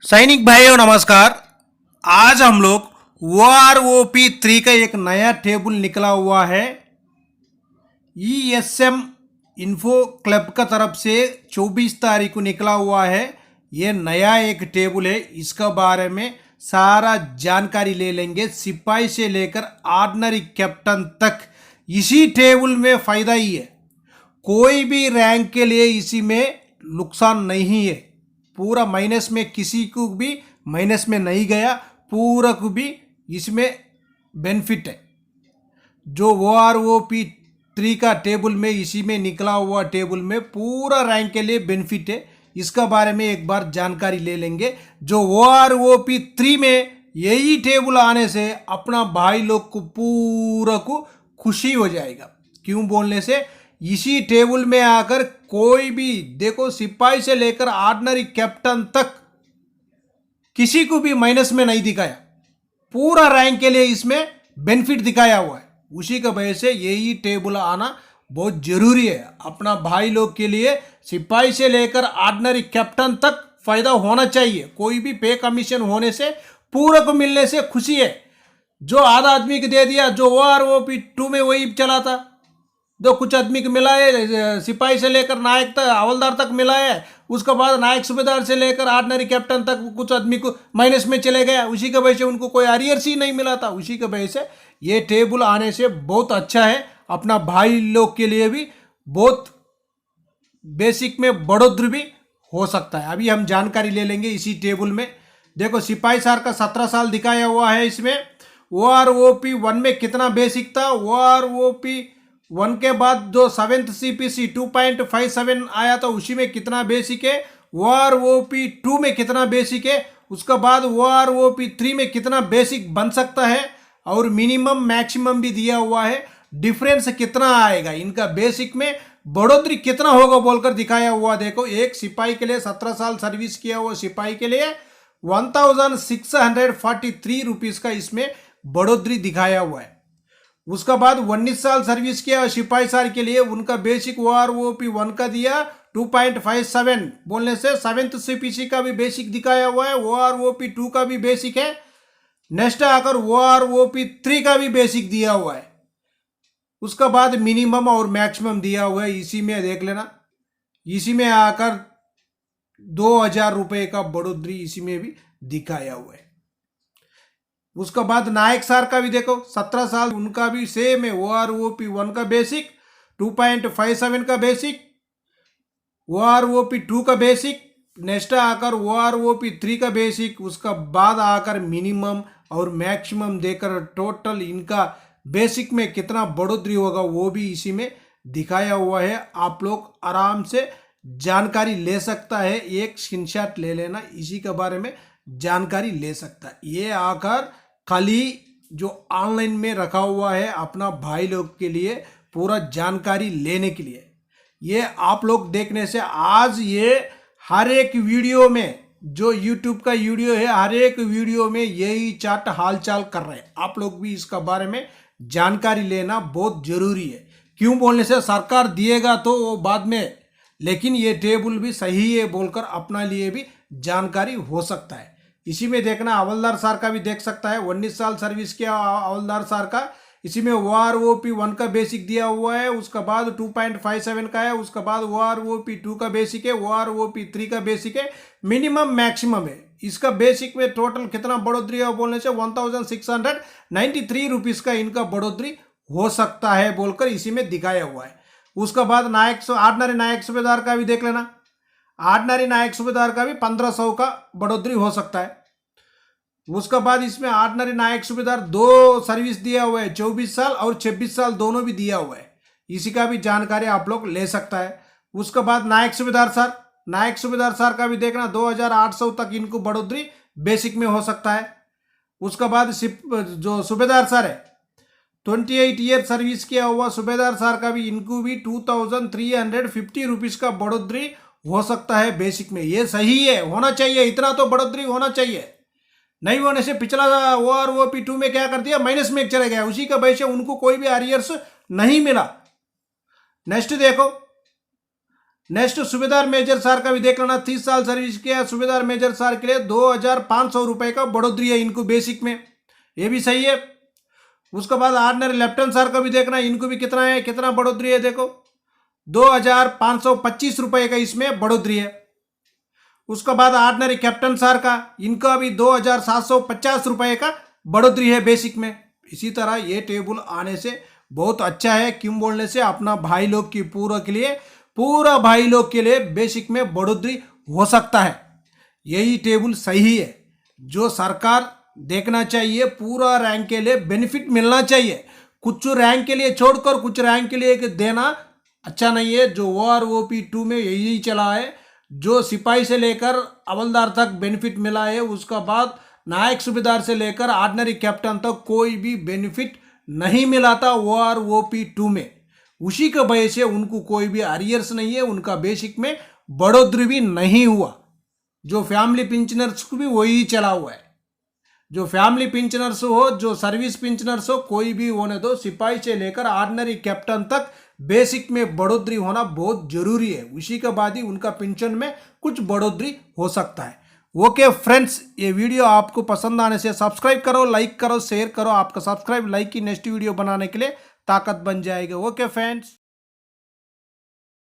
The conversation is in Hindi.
सैनिक भाइयों नमस्कार। आज हम लोग OROP3 का एक नया टेबल निकला हुआ है। ESM इन्फो क्लब का तरफ से 24 तारीख को निकला हुआ है। ये नया एक टेबल है, इसका बारे में सारा जानकारी ले लेंगे। सिपाही से लेकर ऑर्डिनरी कैप्टन तक इसी टेबल में फ़ायदा ही है। कोई भी रैंक के लिए इसी में नुकसान नहीं है। पूरा माइनस में किसी को भी माइनस में नहीं गया, पूरा को भी इसमें बेनिफिट है। जो OROP3 का टेबल में इसी में निकला हुआ टेबल में पूरा रैंक के लिए बेनिफिट है। इसका बारे में एक बार जानकारी ले लेंगे। जो OROP3 में यही टेबल आने से अपना भाई लोग को पूरा को खुशी हो जाएगा। क्यों बोलने से, इसी टेबल में आकर कोई भी देखो, सिपाही से लेकर ऑर्डिनरी कैप्टन तक किसी को भी माइनस में नहीं दिखाया। पूरा रैंक के लिए इसमें बेनिफिट दिखाया हुआ है। उसी की वजह से यही टेबल आना बहुत जरूरी है। अपना भाई लोग के लिए सिपाही से लेकर ऑर्डिनरी कैप्टन तक फायदा होना चाहिए। कोई भी पे कमीशन होने से पूरा को मिलने से खुशी है। जो आधा आदमी को दे दिया, जो OROP2 में वही चला था, जो कुछ आदमी को मिला है, सिपाही से लेकर नायक तक हवलदार तक मिला है। उसके बाद नायक सूबेदार से लेकर ऑर्डिनरी कैप्टन तक कुछ आदमी को माइनस में चले गया। उसी की वजह से उनको कोई आरियर्स ही नहीं मिला था। उसी की वजह से ये टेबल आने से बहुत अच्छा है। अपना भाई लोग के लिए भी बहुत बेसिक में बढ़ोतरी भी हो सकता है। अभी हम जानकारी ले लेंगे इसी टेबल में। देखो, सिपाही सार का 17 साल दिखाया हुआ है इसमें। OROP1 में कितना बेसिक था, OROP1 के बाद जो 7th CPC 2.57 आया था उसी में कितना बेसिक है, OROP2 में कितना बेसिक है, उसके बाद OROP3 में कितना बेसिक बन सकता है, और मिनिमम मैक्सिमम भी दिया हुआ है। डिफरेंस कितना आएगा, इनका बेसिक में बढ़ोतरी कितना होगा बोलकर दिखाया हुआ। देखो, एक सिपाही के लिए 17 साल सर्विस किया हुआ सिपाही के लिए 1643 रुपीज़ का इसमें बढ़ोतरी दिखाया हुआ है। उसका बाद 19 साल सर्विस किया सिपाही सार के लिए उनका बेसिक OROP1 का दिया 2.57 बोलने से 7th CPC का भी बेसिक दिखाया हुआ है। OROP2 का भी बेसिक है। नेक्स्ट आकर OROP3 का भी बेसिक दिया हुआ है। उसका बाद मिनिमम और मैक्सिमम दिया हुआ है। इसी में देख लेना, इसी में आकर 2000 रुपये का बढ़ोतरी इसी में भी दिखाया हुआ है। उसके बाद नायक सार का भी देखो, 17 साल उनका भी सेम है। OROP1 का बेसिक 2.57 का बेसिक, OROP2 का बेसिक, नेक्स्ट आकर OROP3 का बेसिक, उसका बाद आकर मिनिमम और मैक्सिमम देकर टोटल इनका बेसिक में कितना बढ़ोतरी होगा वो भी इसी में दिखाया हुआ है। आप लोग आराम से जानकारी ले सकता है। एक स्क्रीनशॉट ले लेना, इसी के बारे में जानकारी ले सकता है। ये आकर खाली जो ऑनलाइन में रखा हुआ है अपना भाई लोग के लिए पूरा जानकारी लेने के लिए। ये आप लोग देखने से आज ये हर एक वीडियो में, जो YouTube का वीडियो है, हर एक वीडियो में यही चार्ट हालचाल कर रहे हैं। आप लोग भी इसका बारे में जानकारी लेना बहुत जरूरी है। क्यों बोलने से, सरकार दिएगा तो वो बाद में, लेकिन ये टेबल भी सही है बोलकर अपना लिए भी जानकारी हो सकता है। इसी में देखना, हवलदार सार का भी देख सकता है। 19 साल सर्विस किया हवलदार सार का। इसी में OROP1 का बेसिक दिया हुआ है। उसका बाद 2.57 का है। उसका बाद OROP2 का बेसिक है। OROP3 का बेसिक है। मिनिमम मैक्सिमम है। इसका बेसिक में टोटल कितना बढ़ोतरी है बोलने से 1693 रुपीज़ का इनका बढ़ोतरी हो सकता है बोलकर इसी में दिखाया हुआ है। उसका बाद ऑर्डिनरी नायक सूबेदार का भी देख लेना। ऑर्डिनरी नायक सूबेदार का भी 1500 का बढ़ोतरी हो सकता है। उसका बाद इसमें ऑर्डिनरी नायक सूबेदार 2 सर्विस दिया हुआ है, 24 साल और 26 साल दोनों भी दिया हुआ है। इसी का भी जानकारी आप लोग ले सकता है। उसके बाद नायक सूबेदार सार का भी देखना, 2800 तक इनको बढ़ोतरी बेसिक में हो सकता है। उसका बाद जो सूबेदार सार है, 28 ईयर सर्विस किया हुआ सूबेदार सार का भी, इनको भी 2350 रुपीज़ का बढ़ोतरी हो सकता है बेसिक में। ये सही है, होना चाहिए, इतना तो बढ़ोतरी होना चाहिए। नहीं होने से पिछला OROP2 में क्या कर दिया, माइनस में चले गया। उसी का वजह से उनको कोई भी आरियर्स नहीं मिला। नेक्स्ट देखो, नेक्स्ट सूबेदार मेजर सार का भी देख लेना, 30 साल सर्विस किया सूबेदार मेजर सार के लिए 2500 रुपए का बढ़ोतरी है इनको बेसिक में, ये भी सही है। उसके बाद ऑर्डिनरी लेफ्टिनेंट सार का भी देखना, इनको भी कितना है, कितना बढ़ोतरी है, देखो 2525 रुपए का इसमें बढ़ोतरी है। उसके बाद ऑर्डिनरी कैप्टन सार का, इनका भी 2750 रुपए का बढ़ोतरी है बेसिक में। इसी तरह ये टेबल आने से बहुत अच्छा है, क्यों बोलने से अपना भाई लोग की पूरा भाई लोग के लिए बेसिक में बढ़ोतरी हो सकता है। यही टेबल सही है, जो सरकार देखना चाहिए, पूरा रैंक के लिए बेनिफिट मिलना चाहिए, कुछ रैंक के लिए छोड़कर कुछ रैंक के लिए देना अच्छा नहीं है। जो OROP2 में यही चला है, जो सिपाही से लेकर हवलदार तक बेनिफिट मिला है, उसका बाद नायक सूबेदार से लेकर ऑर्डिनरी कैप्टन तक कोई भी बेनिफिट नहीं मिला था OROP2 में। उसी के वजह से उनको कोई भी अरियर्स नहीं है, उनका बेसिक में बढ़ोतरी भी नहीं हुआ। जो फैमिली पेंशनर्स को भी वही चला हुआ है, जो फैमिली पेंशनर्स हो, जो सर्विस पेंशनर्स हो, कोई भी होने दो, सिपाही से लेकर ऑर्डिनरी कैप्टन तक बेसिक में बढ़ोतरी होना बहुत जरूरी है। उसी के बाद ही उनका पेंशन में कुछ बढ़ोतरी हो सकता है। ओके फ्रेंड्स, ये वीडियो आपको पसंद आने से सब्सक्राइब करो, लाइक करो, शेयर करो। आपका सब्सक्राइब लाइक की नेक्स्ट वीडियो बनाने के लिए ताकत बन जाएगी। Okay friends.